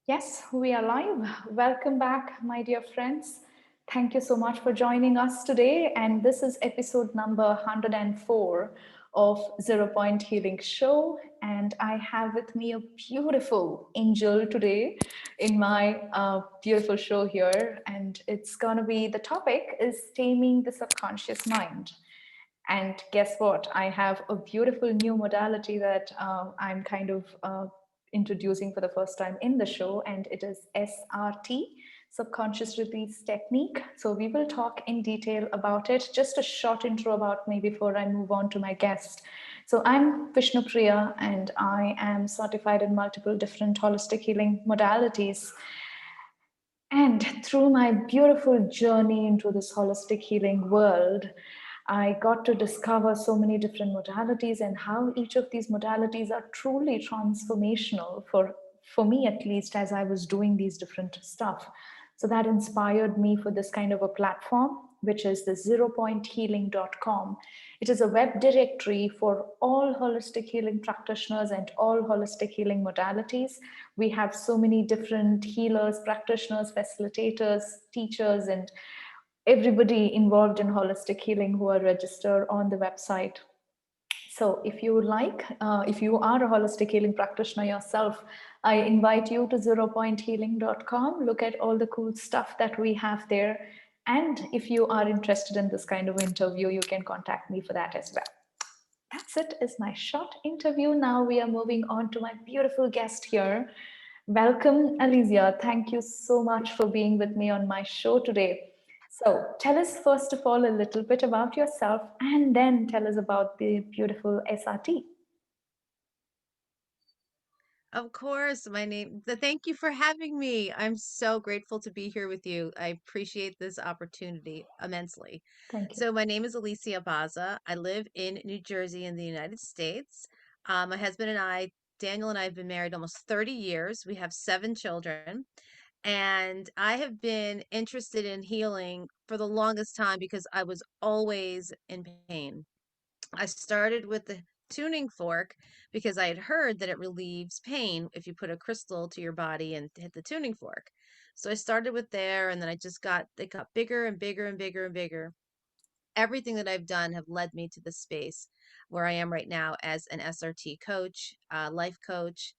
Yes, we are live. Welcome back, my dear friends. Thank you so much for joining us today. And this is episode number 104 of Zero Point Healing Show. And I have with me a beautiful angel today in my beautiful show here. And it's going to be the topic is taming the subconscious mind. And guess what? I have a beautiful new modality that I'm kind of introducing for the first time in the show, and it is SRT, Subconscious Release Technique. So we will talk in detail about it. Just a short intro about me before I move on to my guest. So I'm Vishnupriya, and I am certified in multiple different holistic healing modalities. And through my beautiful journey into this holistic healing world, I got to discover so many different modalities and how each of these modalities are truly transformational for me, at least, as I was doing these different stuff. So that inspired me for this kind of a platform, which is the zeropointhealing.com. It is a web directory for all holistic healing practitioners and all holistic healing modalities. We have so many different healers, practitioners, facilitators, teachers, and everybody involved in holistic healing who are registered on the website. So if you would like, if you are a holistic healing practitioner yourself, I invite you to zeropointhealing.com. Look at all the cool stuff that we have there. And if you are interested in this kind of interview, you can contact me for that as well. That's it, is my short interview. Now we are moving on to my beautiful guest here. Welcome, Alicia. Thank you so much for being with me on my show today. So, tell us first of all a little bit about yourself and then tell us about the beautiful SRT. Of course, thank you for having me. I'm so grateful to be here with you. I appreciate this opportunity immensely. Thank you. So, my name is Alicia Baza. I live in New Jersey in the United States. My husband and I, Daniel and I, have been married almost 30 years. We have 7 children. And I have been interested in healing for the longest time because I was always in pain. I started with the tuning fork because I had heard that it relieves pain if you put a crystal to your body and hit the tuning fork. So I started with there, and then it got bigger and bigger and bigger and bigger. Everything that I've done have led me to the space where I am right now as an SRT coach, life coach.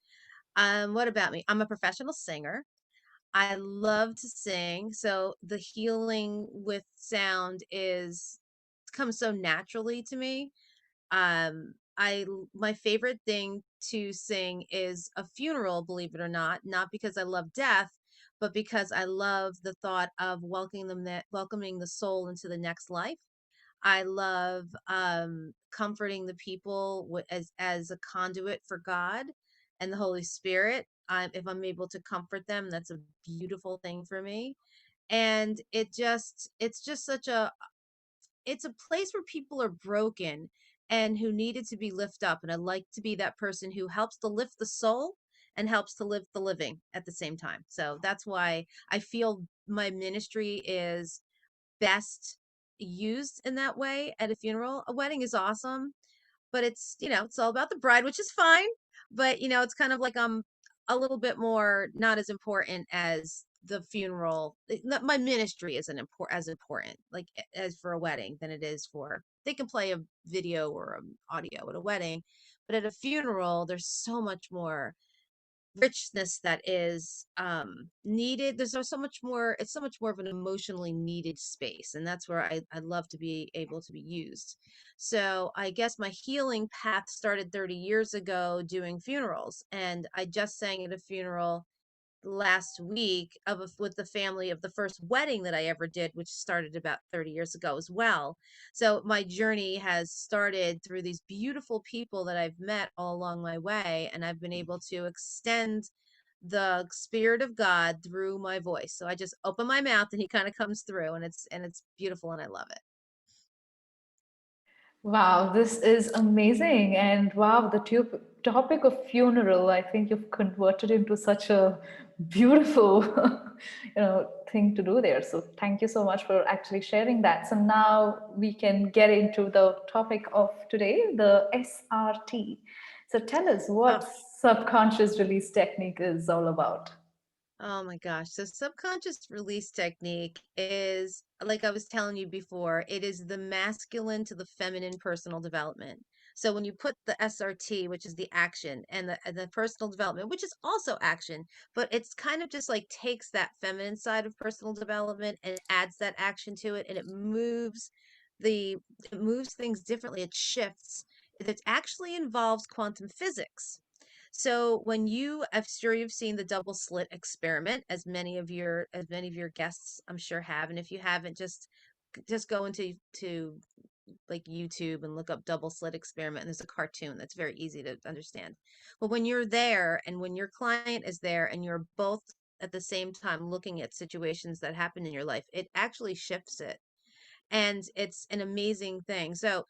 What about me? I'm a professional singer. I love to sing, so the healing with sound is comes so naturally to me. My favorite thing to sing is a funeral, believe it or not because I love death, but because I love the thought of welcoming the soul into the next life. I love comforting the people as a conduit for God and the Holy Spirit. If I'm able to comfort them, that's a beautiful thing for me. And it's just such a it's a place where people are broken and who needed to be lifted up. And I like to be that person who helps to lift the soul and helps to lift the living at the same time. So that's why I feel my ministry is best used in that way at a funeral. A wedding is awesome, but it's all about the bride, which is fine. But it's kind of like I'm a little bit more not as important as the funeral. My ministry isn't as important like as for a wedding than it is for they can play a video or audio at a wedding, but at a funeral there's so much more richness that is needed. So much more, it's so much more of an emotionally needed space, and that's where I love to be able to be used. So I guess my healing path started 30 years ago doing funerals, and I just sang at a funeral last week with the family of the first wedding that I ever did, which started about 30 years ago as well. So my journey has started through these beautiful people that I've met all along my way, and I've been able to extend the spirit of God through my voice. So I just open my mouth and he kind of comes through, and it's beautiful and I love it. Wow, this is amazing. And wow, the topic of funeral, I think you've converted into such a beautiful, thing to do there. So thank you so much for actually sharing that. So now we can get into the topic of today, the SRT. So tell us what Oh, subconscious release technique is all about. Oh my gosh. So subconscious release technique is, like I was telling you before, it is the masculine to the feminine personal development. So when you put the SRT, which is the action, and the personal development, which is also action, but it's kind of just like takes that feminine side of personal development and adds that action to it, and the it moves things differently. It shifts. It actually involves quantum physics. So when I'm sure you've seen the double slit experiment, as many of your guests I'm sure have, and if you haven't, just go into to like YouTube and look up double slit experiment, and there's a cartoon that's very easy to understand. But when you're there and when your client is there and you're both at the same time looking at situations that happen in your life, it actually shifts it. And it's an amazing thing. So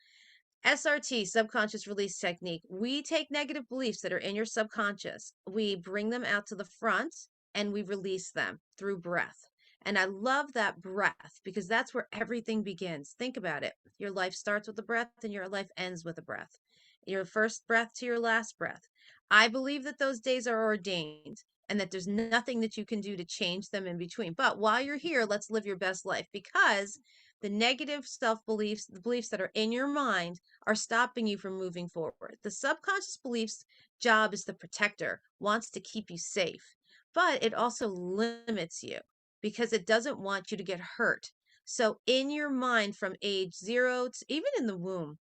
SRT, subconscious release technique. We take negative beliefs that are in your subconscious, we bring them out to the front, and we release them through breath. And I love that breath because that's where everything begins. Think about it. Your life starts with a breath and your life ends with a breath. Your first breath to your last breath. I believe that those days are ordained and that there's nothing that you can do to change them in between. But while you're here, let's live your best life, because the negative self beliefs, the beliefs that are in your mind, are stopping you from moving forward. The subconscious belief's job is the protector, wants to keep you safe, but it also limits you because it doesn't want you to get hurt. So, in your mind from age 0 to even in the womb,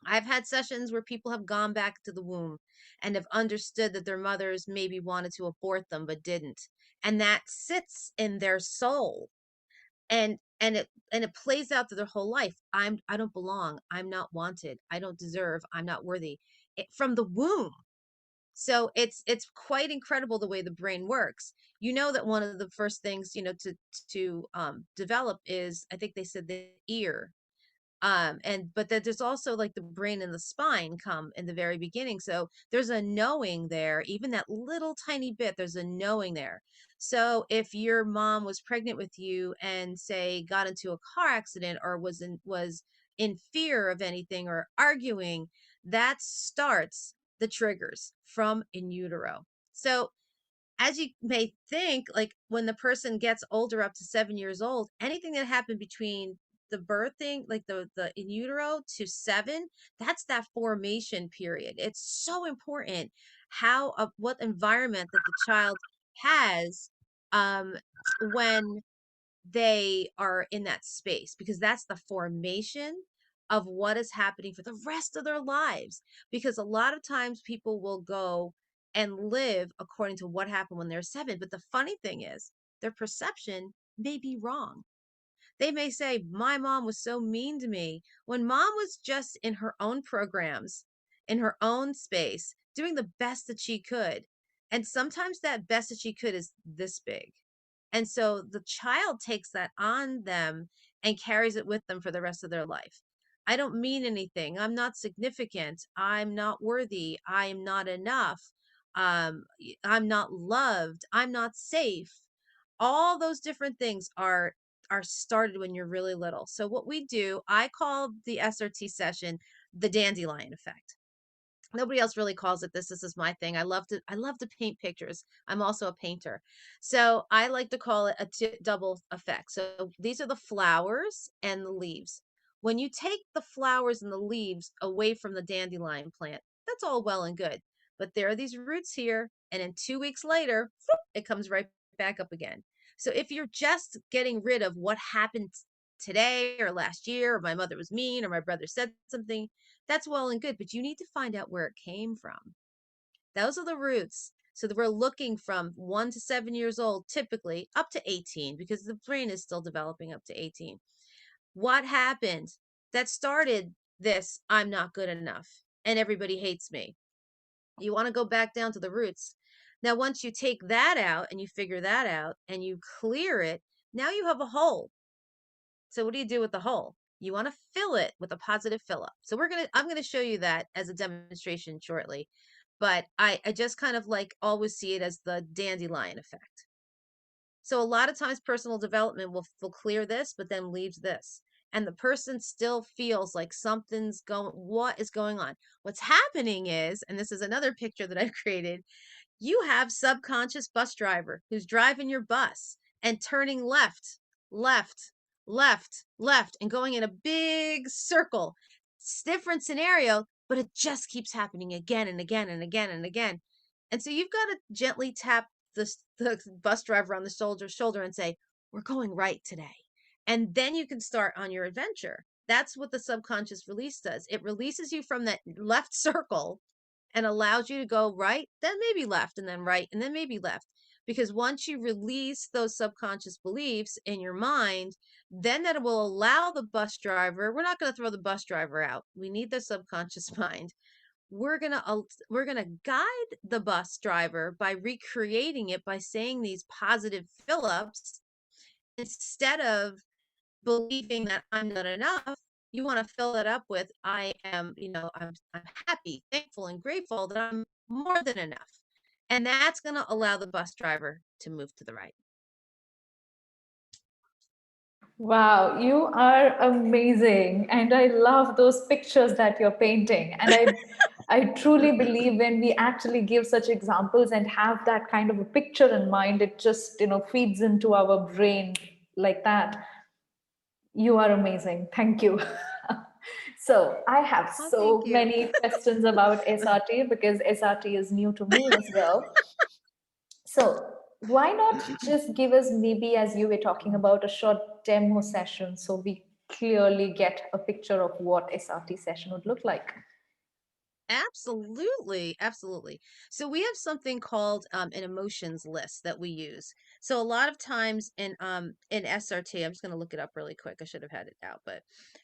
I've had sessions where people have gone back to the womb and have understood that their mothers maybe wanted to abort them but didn't. And that sits in their soul, and it plays out through their whole life. I don't belong, I'm not wanted, I don't deserve, I'm not worthy, from the womb. So it's quite incredible the way the brain works. You know that one of the first things, to develop is, I think they said, the ear. And but that there's also like the brain and the spine come in the very beginning. So there's a knowing there, even that little tiny bit, there's a knowing there. So if your mom was pregnant with you and say got into a car accident or was in fear of anything or arguing, that starts the triggers from in utero. So as you may think, like when the person gets older, up to 7 years old, anything that happened between the birthing, like the in utero to 7, that's that formation period. It's so important how what environment that the child has um when they are in that space, because that's the formation of what is happening for the rest of their lives. Because a lot of times people will go and live according to what happened when they're 7, but the funny thing is their perception may be wrong. They may say, my mom was so mean to me, when mom was just in her own programs, in her own space, doing the best that she could. And sometimes that best that she could is this big. And so the child takes that on them and carries it with them for the rest of their life. I don't mean anything. I'm not significant. I'm not worthy. I am not enough. I'm not loved. I'm not safe. All those different things are started when you're really little. So what we do, I call the SRT session the dandelion effect. Nobody else really calls it this. This is my thing. I love to paint pictures. I'm also a painter. So I like to call it a double effect. So these are the flowers and the leaves. When you take the flowers and the leaves away from the dandelion plant, that's all well and good. But there are these roots here, and then 2 weeks later, it comes right back up again. So if you're just getting rid of what happened today or last year, or my mother was mean, or my brother said something, that's well and good, but you need to find out where it came from. Those are the roots. So that we're looking from 1 to 7 years old, typically up to 18, because the brain is still developing up to 18. What happened that started this? I'm not good enough and everybody hates me. You want to go back down to the roots. Now, once you take that out and you figure that out and you clear it, now you have a hole. So what do you do with the hole? You want to fill it with a positive fill up. So I'm gonna show you that as a demonstration shortly. But I just kind of like always see it as the dandelion effect. So a lot of times personal development will clear this, but then leaves this. And the person still feels like what is going on? What's happening is, and this is another picture that I've created, You have subconscious bus driver who's driving your bus and turning left, left, left, left, and going in a big circle. It's a different scenario, but it just keeps happening again and again and again and again. And so you've got to gently tap the bus driver on the shoulder and say, we're going right today. And then you can start on your adventure. That's what the subconscious release does. It releases you from that left circle and allows you to go right, then maybe left, and then right, and then maybe left. Because once you release those subconscious beliefs in your mind, then that will allow the bus driver, we're not going to throw the bus driver out. We need the subconscious mind. We're going to guide the bus driver by recreating it by saying these positive fill-ups instead of believing that I'm not enough. You want to fill it up with I am, I'm happy, thankful, and grateful that I'm more than enough. And that's going to allow the bus driver to move to the right. Wow, you are amazing. And I love those pictures that you're painting. And I truly believe when we actually give such examples and have that kind of a picture in mind, it just, feeds into our brain like that. You are amazing. Thank you. So I have Oh, so thank you. many questions about SRT because SRT is new to me as well. So why not just give us, maybe as you were talking about, a short demo session so we clearly get a picture of what SRT session would look like? Absolutely, absolutely. So we have something called an emotions list that we use. So a lot of times in SRT, I'm just going to look it up really quick. I should have had it out, but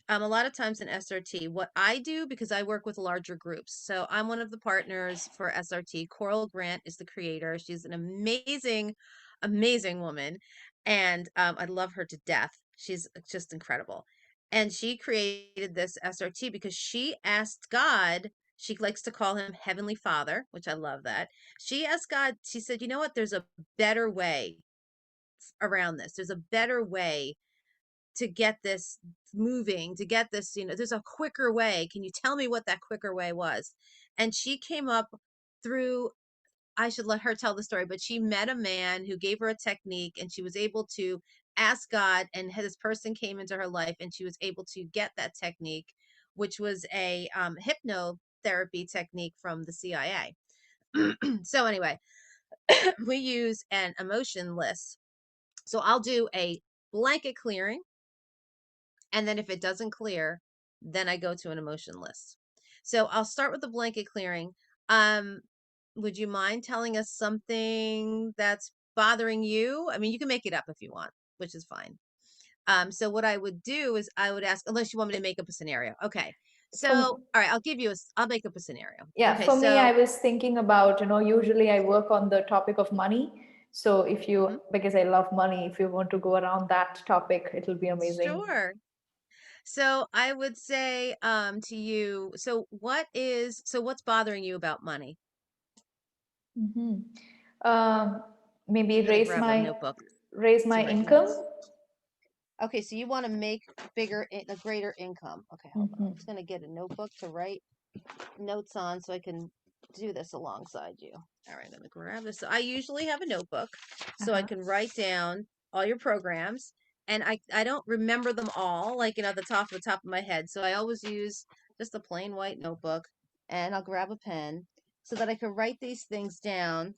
a lot of times in SRT, what I do, because I work with larger groups, so I'm one of the partners for SRT. Coral Grant is the creator. She's an amazing, amazing woman, and I love her to death. She's just incredible. And she created this SRT because she asked God, she likes to call him Heavenly Father, which I love that. She asked God, she said, you know what? There's a better way around this. There's a better way to get this moving, to get this, there's a quicker way. Can you tell me what that quicker way was? And she came up through, I should let her tell the story, but she met a man who gave her a technique and she was able to ask God, and this person came into her life and she was able to get that technique, which was a hypnotherapy technique from the CIA. So anyway, we use an emotion list. So I'll do a blanket clearing, and then if it doesn't clear, then I go to an emotion list. So I'll start with the blanket clearing. Um, would you mind telling us something that's bothering you? I mean, you can make it up if you want, which is fine. So what I would do is I would ask, unless you want me to make up a scenario. Okay. So, For, all right, I'll make up a scenario. yeah, Okay. for me, I So, was thinking about, usually I work on the topic of money. So if you, mhm, because I love money, if you want to go around that topic, it'll be amazing. sure. So I would say to you, what's bothering you about money? Hmm. Um, Maybe I'm going to grab a notebook raise to my write income. notes. Okay, so you want to make a greater income. Okay, hold on. Hmm. I'm just going to get a notebook to write notes on so I can do this alongside you. All right, let me grab this. So I usually have a notebook so I Uh-huh. can write down all your programs, and I don't remember them all like the top of my head. So I always use just a plain white notebook, and I'll grab a pen so that I can write these things down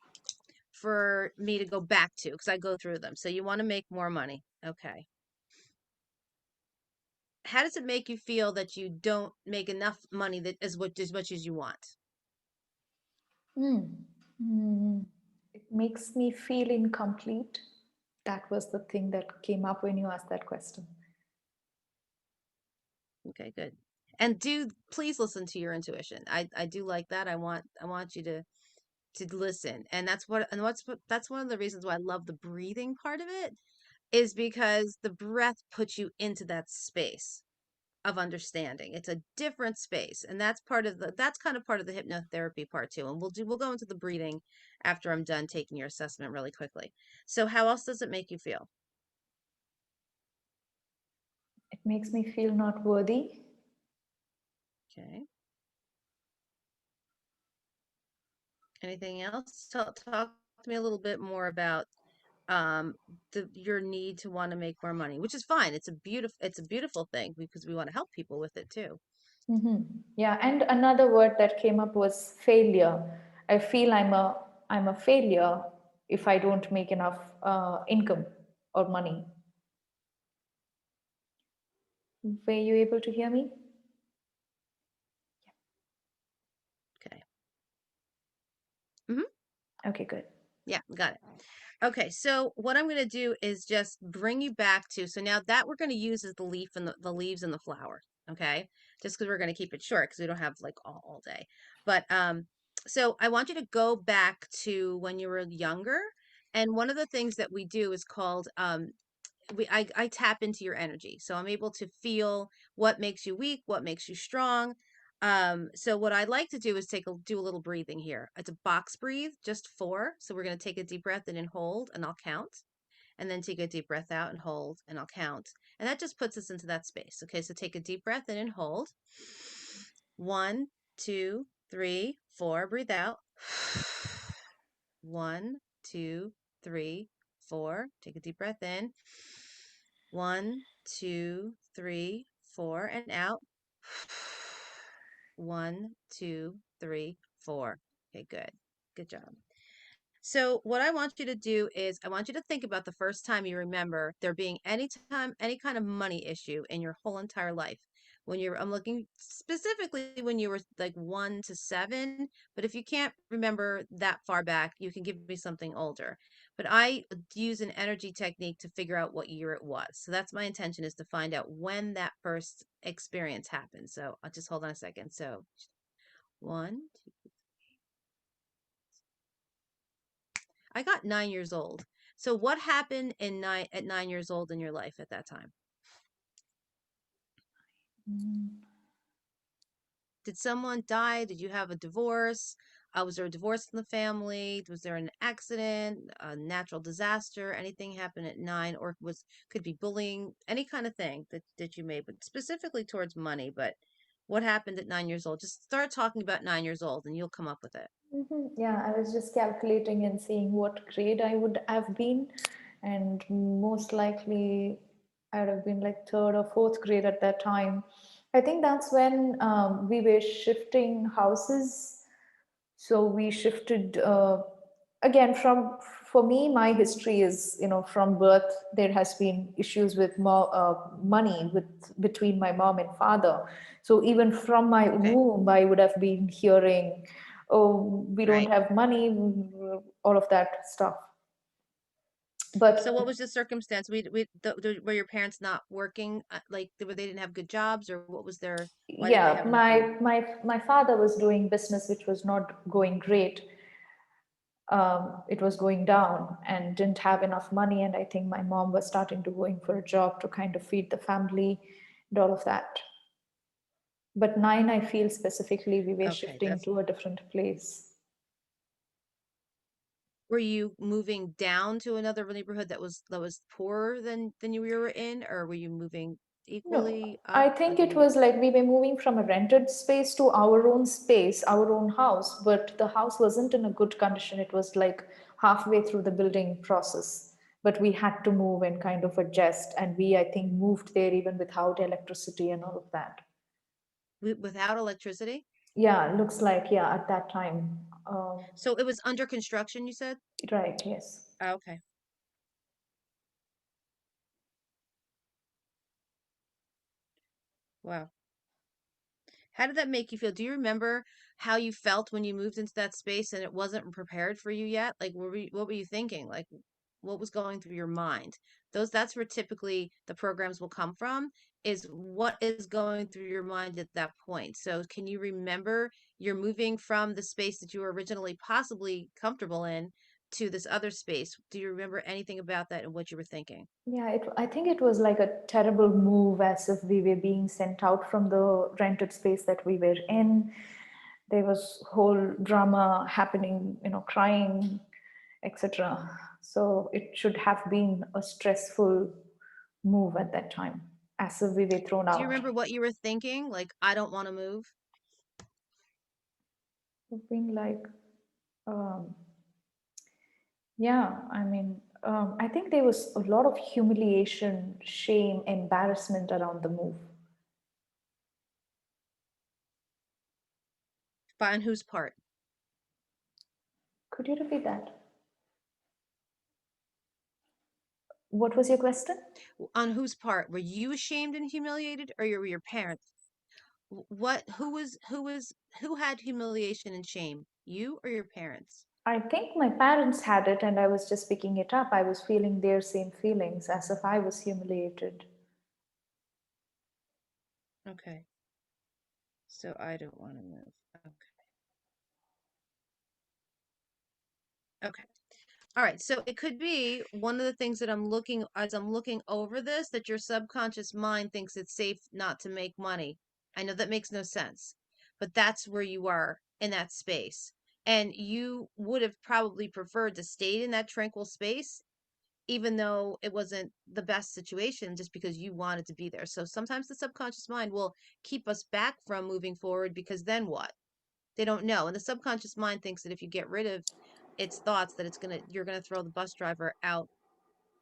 for me to go back to because I go through them. So you want to make more money. Okay. How does it make you feel that you don't make enough money that is what as much as you want? Hmm. Hmm. It makes me feel incomplete. That was the thing that came up when you asked that question. Okay, good. And do please listen to your intuition. I do like that. I want you to listen. And that's one of the reasons why I love the breathing part of it is because the breath puts you into that space of understanding. It's a different space. And that's kind of part of the hypnotherapy part too. And we'll go into the breathing after I'm done taking your assessment really quickly. So how else does it make you feel? It makes me feel not worthy. Okay. Anything else? Talk to me a little bit more about um your need to want to make more money, which is fine. It's a beautiful thing because we want to help people with it too. Yeah, and another word that came up was failure. I feel I'm a failure if I don't make enough income or money. Were you able to hear me? Okay. Hmm. Okay, good. Yeah, got it. Okay, so what I'm going to do is just bring you back to, so now that we're going to use is the leaf and the leaves and the flower, okay? Just because we're going to keep it short because we don't have like all day. But so I want you to go back to when you were younger. And one of the things that we do is called I tap into your energy. So I'm able to feel what makes you weak, what makes you strong. So what I like to do is do a little breathing here. It's a box breathe, just 4. So we're going to take a deep breath in and hold, and I'll count, and then take a deep breath out and hold, and I'll count. And that just puts us into that space. Okay, so take a deep breath in and hold. 1, 2, 3, 4. Breathe out. 1, 2, 3, 4. Take a deep breath in. 1, 2, 3, 4, and out. 1, 2, 3, 4. Okay, good. Good job. So what I want you to do is I want you to think about the first time you remember there being any kind of money issue in your whole entire life. I'm looking specifically when you were like 1 to 7, but if you can't remember that far back, you can give me something older. But I use an energy technique to figure out what year it was. So that's my intention, is to find out when that first experience happened. So I'll just hold on a second. So 1, I got 9 years old. So what happened at 9 years old in your life at that time? Did someone die? Did you have a divorce? Was there a divorce in the family? Was there an accident, a natural disaster? Anything happened at 9, or could be bullying, any kind of thing that you made, but specifically towards money. But what happened at 9 years old? Just start talking about 9 years old, and you'll come up with it. Yeah, I was just calculating and seeing what grade I would have been, and most likely I would have been like third or fourth grade at that time. I think that's when we were shifting houses. So we shifted again from, for me, my history is, from birth there has been issues with money with between my mom and father. So even from my Okay, womb I would have been hearing, oh, we don't right. have money, all of that stuff. But So what was the circumstance? Were your parents not working? Like they didn't have good jobs, or what was their? Why didn't they yeah, have enough money? my father was doing business which was not going great. It was going down and didn't have enough money, and I think my mom was starting to going for a job to kind of feed the family and all of that. But 9, I feel specifically we were Okay, shifting to a different place. were you moving down to another neighborhood that was poorer than you were in, or were you moving No, equally I up? think Like, were it you? was like we were moving from a rented space to our own space, our own house, but the house wasn't in a good condition. It was like halfway through the building process. But we had to move and kind of adjust. And we, I think, moved there even without electricity and all of that. Without electricity? Yeah, looks like, yeah, at that time. So it was under construction, you said? Right, yes. Okay. Wow. How did that make you feel? Do you remember how you felt when you moved into that space and it wasn't prepared for you yet? Like, what were you thinking? Like, what was going through your mind? That's where typically the programs will come from, is what is going through your mind at that point. So can you remember you're moving from the space that you were originally possibly comfortable in to this other space? Do you remember anything about that and what you were thinking? Yeah, I think it was like a terrible move, as if we were being sent out from the rented space that we were in. There was whole drama happening, crying, etc. So it should have been a stressful move at that time, as if we were thrown Do you out. remember what you were thinking? Like, I don't want to move. Being like, Um, yeah, I mean, I think there was a lot of humiliation, shame, embarrassment around the move. But on whose part? Could you repeat that? What was your question? On whose part? Were you ashamed and humiliated, or were your parents? What? Who had humiliation and shame? You or your parents? I think my parents had it and I was just picking it up. I was feeling their same feelings as if I was humiliated. Okay. So I don't want to move. Okay. Okay. All right. So it could be one of the things that I'm looking as I'm looking over this that your subconscious mind thinks it's safe not to make money. I know that makes no sense, but that's where you are in that space. And you would have probably preferred to stay in that tranquil space, even though it wasn't the best situation, just because you wanted to be there. So sometimes the subconscious mind will keep us back from moving forward because then what? They don't know. And the subconscious mind thinks that if you get rid of its thoughts that you're gonna throw the bus driver out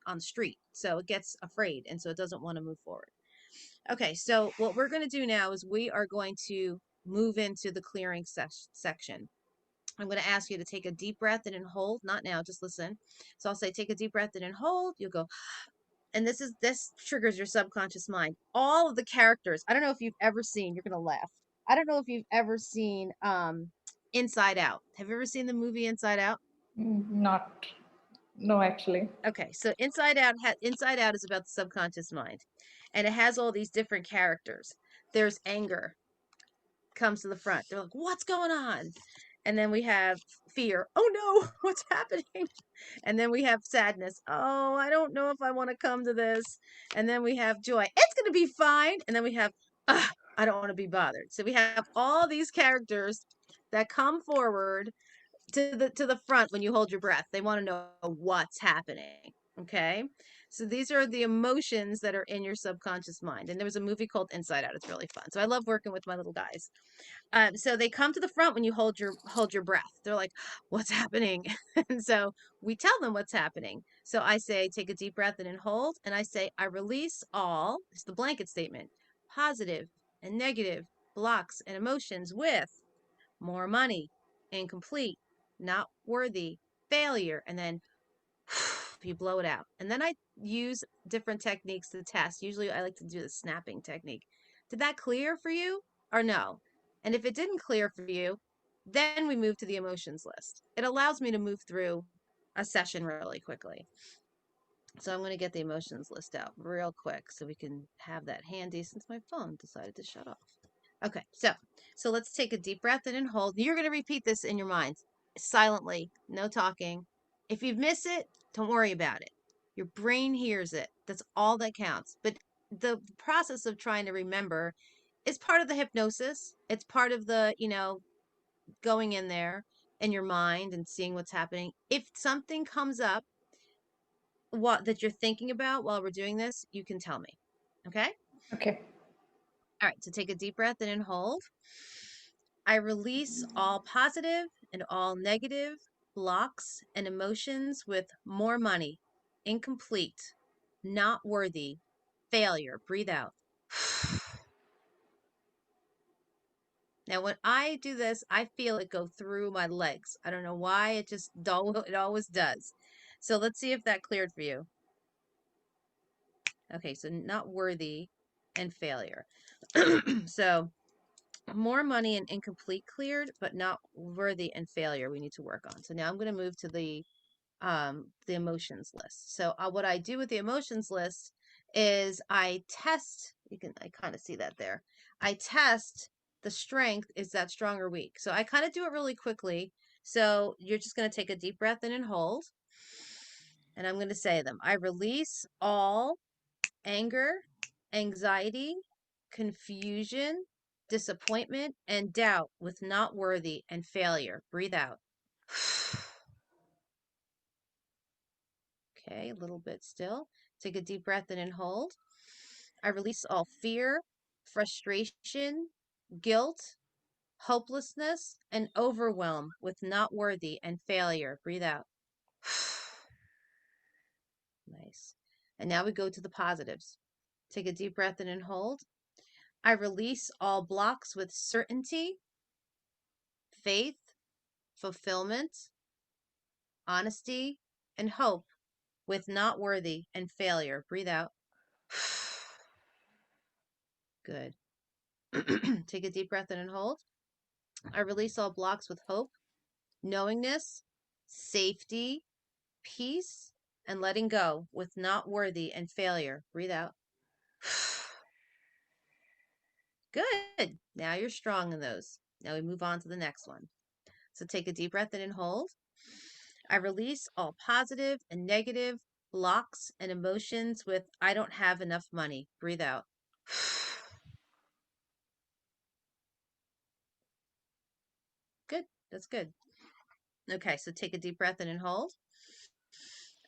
on the street. So it gets afraid and so it doesn't want to move forward. Okay, so what we're gonna do now is we are going to move into the clearing section. I'm going to ask you to take a deep breath in and hold. Not now, just listen. So I'll say, take a deep breath in and hold. You'll go, and this triggers your subconscious mind. All of the characters. I don't know if you've ever seen. You're gonna laugh. I don't know if you've ever seen Inside Out. Have you ever seen the movie Inside Out? Not, no, actually. Okay, so Inside Out is about the subconscious mind, and it has all these different characters. There's anger comes to the front. They're like, "What's going on?" And then we have fear. Oh no, what's happening? And then we have sadness. Oh, I don't know if I want to come to this. And then we have joy. It's going to be fine. And then we have, I don't want to be bothered. So we have all these characters that come forward to the front when you hold your breath. They want to know what's happening. Okay. So these are the emotions that are in your subconscious mind. And there was a movie called Inside Out. It's really fun. So I love working with my little guys. So they come to the front when you hold your breath. They're like, "What's happening?" And so we tell them what's happening. So I say, "Take a deep breath in and hold," and I say, "I release all." It's the blanket statement: positive and negative blocks and emotions with more money, incomplete, not worthy, failure, and then you blow it out. And then I use different techniques to test. Usually I like to do the snapping technique. Did that clear for you or no? And if it didn't clear for you, then we move to the emotions list. It allows me to move through a session really quickly. So I'm going to get the emotions list out real quick so we can have that handy since my phone decided to shut off. Okay, so let's take a deep breath in and hold. You're going to repeat this in your mind silently, no talking. If you miss it, don't worry about it. Your brain hears it. That's all that counts. But the process of trying to remember is part of the hypnosis. It's part of the, going in there in your mind and seeing what's happening. If something comes up what that you're thinking about while we're doing this, you can tell me. Okay? Okay. All right, so take a deep breath in and hold. I release all positive and all negative blocks and emotions with more money, incomplete, not worthy, failure. Breathe out. Now, when I do this, I feel it go through my legs. I don't know why. It always does. So let's see if that cleared for you. Okay, so not worthy and failure. So more money and incomplete cleared, but not worthy and failure we need to work on. So now I'm going to move to the emotions list. So what I do with the emotions list is I test, I kind of see that there. I test the strength, is that strong or weak? So I kind of do it really quickly. So you're just going to take a deep breath in and hold. And I'm going to say them. I release all anger, anxiety, confusion, disappointment, and doubt with not worthy and failure. Breathe out. Okay, a little bit still. Take a deep breath in and hold. I release all fear, frustration, guilt, hopelessness, and overwhelm with not worthy and failure. Breathe out. Nice. And now we go to the positives. Take a deep breath in and hold. I release all blocks with certainty, faith, fulfillment, honesty, and hope with not worthy and failure. Breathe out. Good. Take a deep breath in and hold. I release all blocks with hope, knowingness, safety, peace, and letting go with not worthy and failure. Breathe out. Good. Now you're strong in those. Now we move on to the next one. So take a deep breath in and hold. I release all positive and negative blocks and emotions with I don't have enough money. Breathe out. Good. That's good. Okay, so take a deep breath in and hold.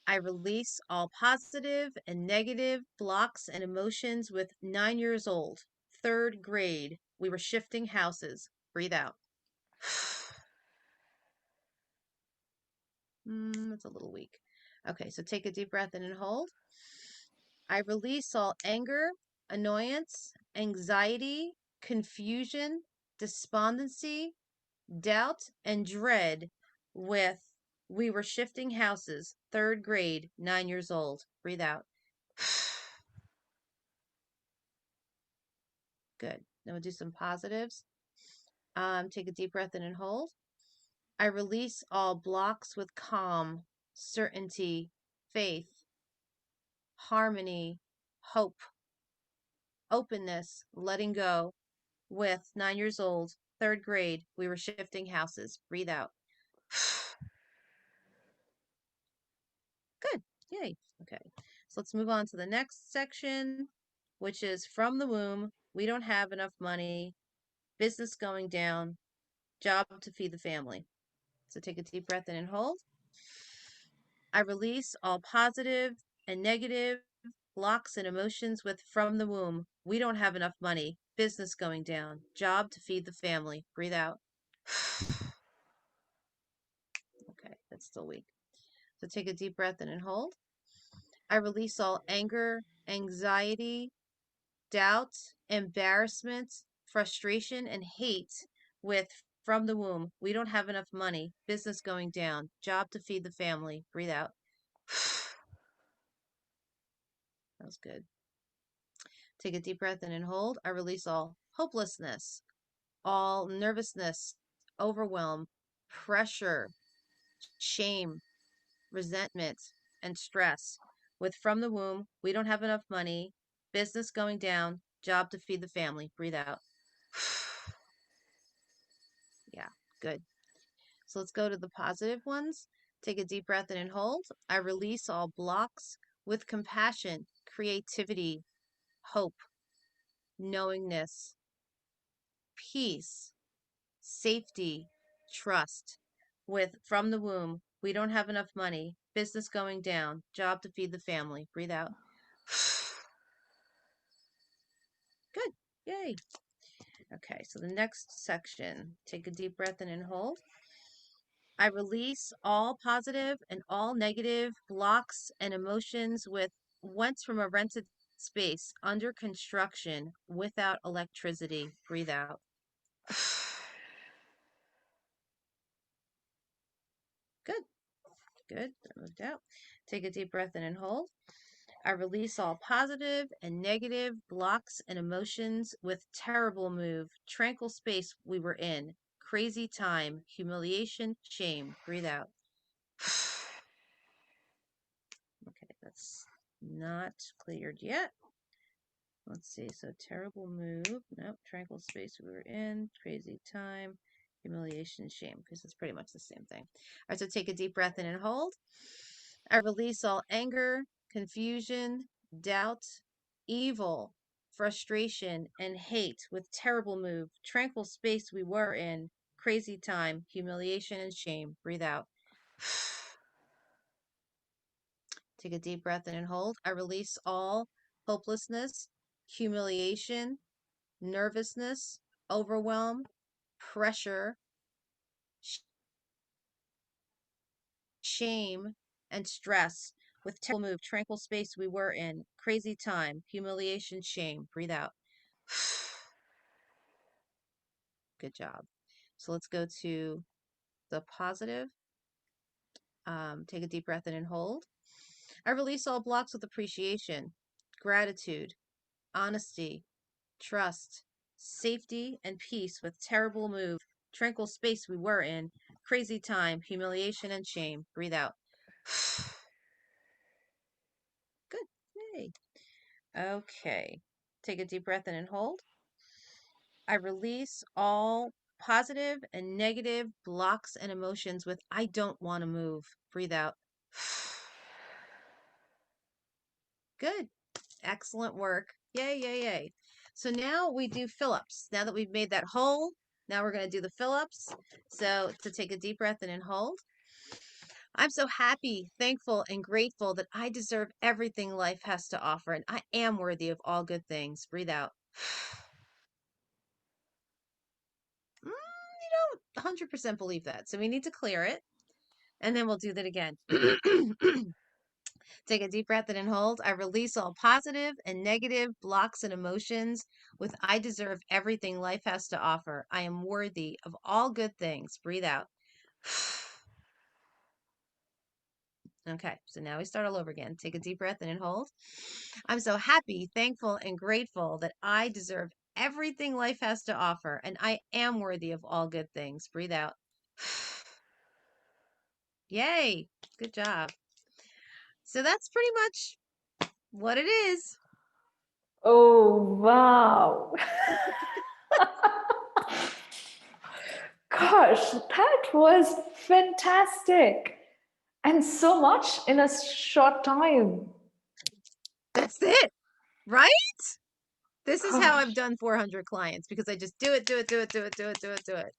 I release all positive and negative blocks and emotions with 9 years old, third grade. We were shifting houses. Breathe out. That's a little weak. Okay, so take a deep breath in and hold. I release all anger, annoyance, anxiety, confusion, despondency, doubt, and dread with we were shifting houses, third grade, 9 years old. Breathe out. Good. Now we'll do some positives. Take a deep breath in and hold. I release all blocks with calm, certainty, faith, harmony, hope, openness, letting go with 9 years old, third grade. We were shifting houses. Breathe out. Good. Yay. Okay. So let's move on to the next section, which is from the womb. We don't have enough money. Business going down. Job to feed the family. So take a deep breath in and hold. I release all positive and negative blocks and emotions with from the womb. We don't have enough money. Business going down. Job to feed the family. Breathe out. Okay, that's still weak. So take a deep breath in and hold. I release all anger, anxiety, doubt, embarrassment, frustration, and hate with from the womb. We don't have enough money. Business going down. Job to feed the family. Breathe out. That was good. Take a deep breath in and hold. I release all hopelessness, all nervousness, overwhelm, pressure, shame, resentment, and stress. With from the womb, we don't have enough money, business going down, job to feed the family. Breathe out. Yeah, good. So let's go to the positive ones. Take a deep breath in and hold. I release all blocks with compassion, creativity, hope, knowingness, peace, safety, trust. With from the womb, we don't have enough money, business going down, job to feed the family. Breathe out. Good. Yay. Okay, so the next section, take a deep breath in and hold. I release all positive and all negative blocks and emotions with went from a rented space under construction without electricity. Breathe out. Good. Good. That moved out. Take a deep breath in and hold. I release all positive and negative blocks and emotions with terrible move, tranquil space we were in, crazy time, humiliation, shame. Breathe out. Okay, that's not cleared yet. Let's see. So terrible move. Nope. Tranquil space we were in, crazy time, humiliation, shame, because it's pretty much the same thing. All right, so take a deep breath in and hold. I release all anger, confusion, doubt, evil, frustration, and hate with terrible move, tranquil space we were in, crazy time, humiliation, and shame. Breathe out. Take a deep breath in and hold. I release all hopelessness, humiliation, nervousness, overwhelm, pressure, shame, and stress with terrible move, tranquil space we were in, crazy time, humiliation, shame. Breathe out. Good job. So let's go to the positive. Take a deep breath in and hold. I release all blocks with appreciation, gratitude, honesty, trust, safety, and peace with terrible move, tranquil space we were in, crazy time, humiliation, and shame. Breathe out. Good. Yay. Okay. Take a deep breath in and hold. I release all positive and negative blocks and emotions with I don't want to move. Breathe out. Good. Excellent work. Yay, yay, yay. So now we do fill-ups. Now that we've made that hole, now we're going to do the fill-ups. So to take a deep breath in and hold. I'm so happy, thankful, and grateful that I deserve everything life has to offer, and I am worthy of all good things. Breathe out. You don't 100% believe that. So we need to clear it, and then we'll do that again. Take a deep breath in and hold. I release all positive and negative blocks and emotions with I deserve everything life has to offer. I am worthy of all good things. Breathe out. Okay, so now we start all over again. Take a deep breath in and hold. I'm so happy, thankful, and grateful that I deserve everything life has to offer, and I am worthy of all good things. Breathe out. Yay, good job. So that's pretty much what it is. Oh, wow. Gosh, that was fantastic. And so much in a short time. That's it, right? This is how I've Gosh, done 400 clients because I just do it, do it, do it, do it, do it, do it, do it.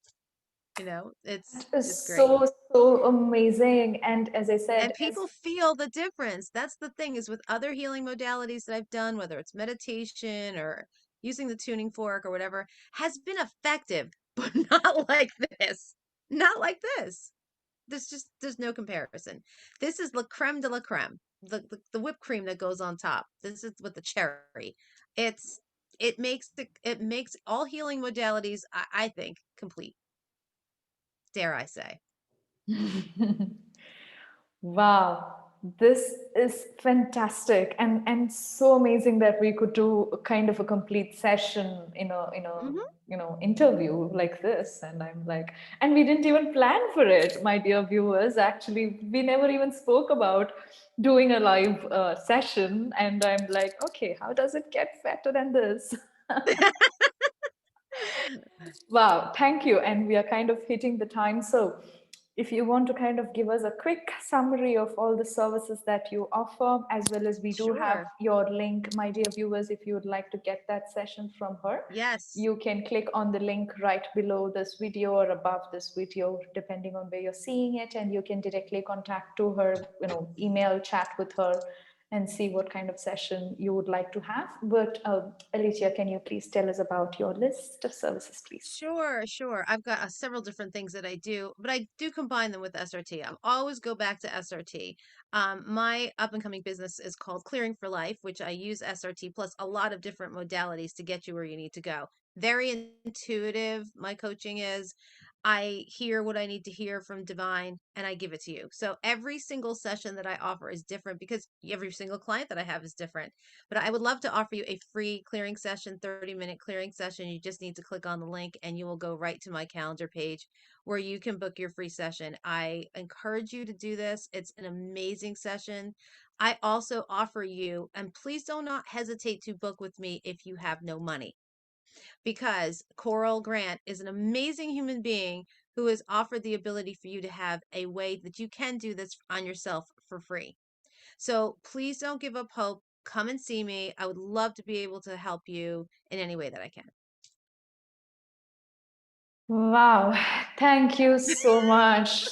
You know, that it's is great. so, so amazing. And as I said, And people feel the difference. That's the thing is with other healing modalities that I've done, whether it's meditation or using the tuning fork or whatever, has been effective, but not like this. Not like this. There's no comparison. This is la creme de la creme, the whipped cream that goes on top. This is with the cherry. It's it makes all healing modalities, I think, complete. Dare I say? wow, this is fantastic and so amazing that we could do a kind of a complete session Hmm. interview like this. And I'm like, and we didn't even plan for it, my dear viewers. Actually, we never even spoke about doing a live session. And I'm like, okay, how does it get better than this? Wow, thank you. And we are kind of hitting the time. So, if you want to kind of give us a quick summary of all the services that you offer, as well as we do have Sure. your link, my dear viewers, if you would like to get that session from her, Yes. you can click on the link right below this video or above this video, depending on where you're seeing it, and you can directly contact to her, email, chat with her, and see what kind of session you would like to have. But Alicia, can you please tell us about your list of services, please? Sure, sure. I've got several different things that I do, but I do combine them with SRT. I always go back to SRT. My up and coming business is called Clearing for Life, which I use SRT plus a lot of different modalities to get you where you need to go. Very intuitive. My coaching is I hear what I need to hear from divine and I give it to you. So every single session that I offer is different because every single client that I have is different. But I would love to offer you a free clearing session, 30-minute clearing session. You just need to click on the link and you will go right to my calendar page where you can book your free session. I encourage you to do this. It's an amazing session. I also offer you, and please do not hesitate to book with me if you have no money, because Coral Grant is an amazing human being who has offered the ability for you to have a way that you can do this on yourself for free. So please don't give up hope. Come and see me. I would love to be able to help you in any way that I can. Wow, thank you so much.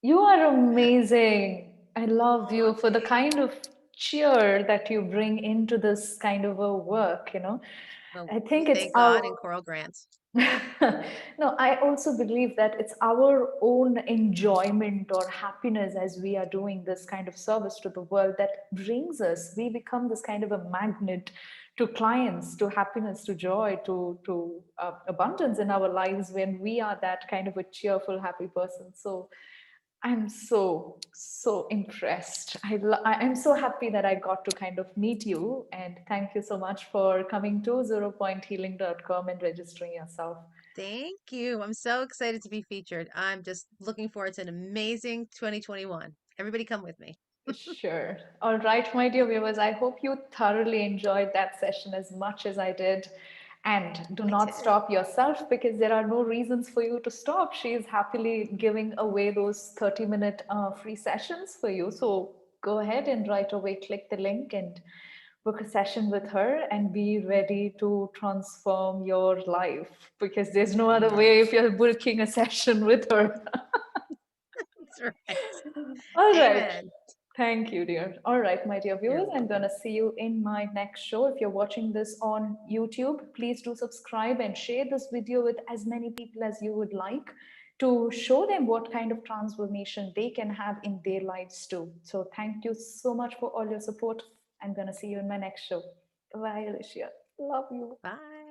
You are amazing. I love Oh, you for the kind of cheer that you bring into this kind of a work. well, I we think it's thank God our and Coral Grant. No, I also believe that it's our own enjoyment or happiness as we are doing this kind of service to the world that brings us. We become this kind of a magnet to clients, to happiness, to joy, to abundance in our lives when we are that kind of a cheerful, happy person. So I'm so impressed. I'm so happy that I got to kind of meet you. And thank you so much for coming to zeropointhealing.com and registering yourself. Thank you. I'm so excited to be featured. I'm just looking forward to an amazing 2021. Everybody come with me. Sure. All right, my dear viewers, I hope you thoroughly enjoyed that session as much as I did. And do I not did. stop yourself because there are no reasons for you to stop. She is happily giving away those 30-minute free sessions for you. So go ahead and right away click the link and book a session with her and be ready to transform your life because there's no other way if Yes, you're booking a session with her. that's right. All right. Amen. Thank you, dear. All right, my dear You're viewers, I'm going welcome. to see you in my next show. If you're watching this on YouTube, please do subscribe and share this video with as many people as you would like to show them what kind of transformation they can have in their lives too. So, thank you so much for all your support. I'm going to see you in my next show. Bye, Alicia. Love you. Bye.